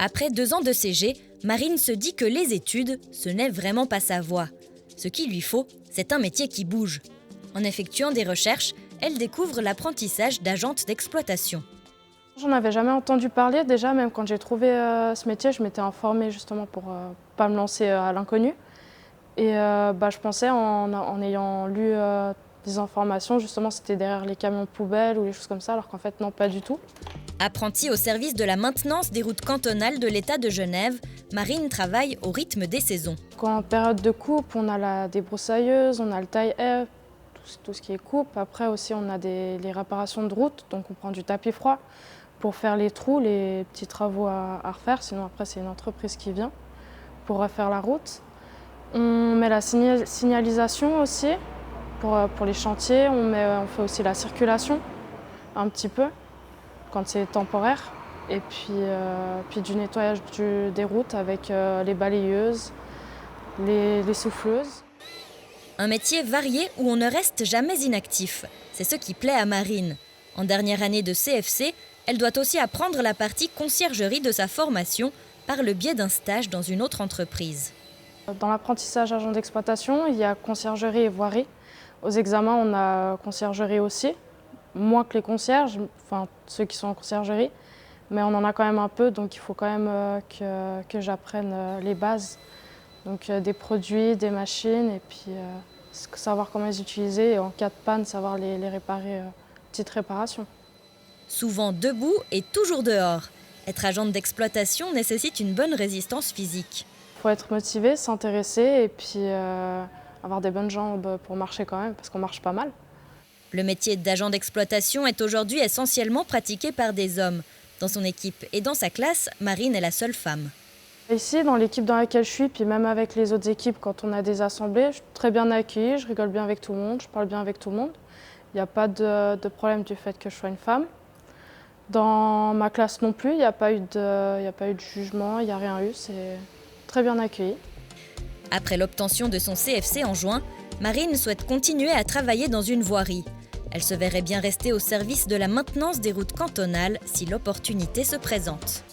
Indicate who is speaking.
Speaker 1: Après 2 ans de CG, Marine se dit que les études, ce n'est vraiment pas sa voie. Ce qu'il lui faut, c'est un métier qui bouge. En effectuant des recherches, elle découvre l'apprentissage d'agente d'exploitation.
Speaker 2: J'en avais jamais entendu parler déjà, même quand j'ai trouvé ce métier, je m'étais informée justement pour pas me lancer à l'inconnu. Et je pensais en ayant lu des informations, justement c'était derrière les camions poubelles ou les choses comme ça, alors qu'en fait non, pas du tout.
Speaker 1: Apprentie au service de la maintenance des routes cantonales de l'État de Genève, Marine travaille au rythme des saisons.
Speaker 2: Quand en période de coupe, on a la débroussailleuse, on a le taille-haie, tout ce qui est coupe. Après aussi on a les réparations de route, donc on prend du tapis froid pour faire les trous, les petits travaux à refaire. Sinon après c'est une entreprise qui vient pour refaire la route. On met la signalisation aussi pour les chantiers. On fait aussi la circulation un petit peu quand c'est temporaire. Et puis du nettoyage des routes avec les balayeuses, les souffleuses.
Speaker 1: Un métier varié où on ne reste jamais inactif. C'est ce qui plaît à Marine. En dernière année de CFC, elle doit aussi apprendre la partie conciergerie de sa formation par le biais d'un stage dans une autre entreprise.
Speaker 2: Dans l'apprentissage agent d'exploitation, il y a conciergerie et voirie. Aux examens, on a conciergerie aussi, moins que les concierges, enfin ceux qui sont en conciergerie, mais on en a quand même un peu, donc il faut quand même que j'apprenne les bases. Donc des produits, des machines, et puis savoir comment les utiliser, et en cas de panne, savoir les réparer, petites réparations.
Speaker 1: Souvent debout et toujours dehors. Être agente d'exploitation nécessite une bonne résistance physique.
Speaker 2: Il faut être motivé, s'intéresser et puis avoir des bonnes jambes pour marcher quand même, parce qu'on marche pas mal.
Speaker 1: Le métier d'agent d'exploitation est aujourd'hui essentiellement pratiqué par des hommes. Dans son équipe et dans sa classe, Marine est la seule femme.
Speaker 2: Ici, dans l'équipe dans laquelle je suis, puis même avec les autres équipes, quand on a des assemblées, je suis très bien accueillie, je rigole bien avec tout le monde, je parle bien avec tout le monde. Il n'y a pas de problème du fait que je sois une femme. Dans ma classe non plus, il n'y a pas eu de jugement, il n'y a rien eu, c'est très bien accueilli.
Speaker 1: Après l'obtention de son CFC en juin, Marine souhaite continuer à travailler dans une voirie. Elle se verrait bien rester au service de la maintenance des routes cantonales si l'opportunité se présente.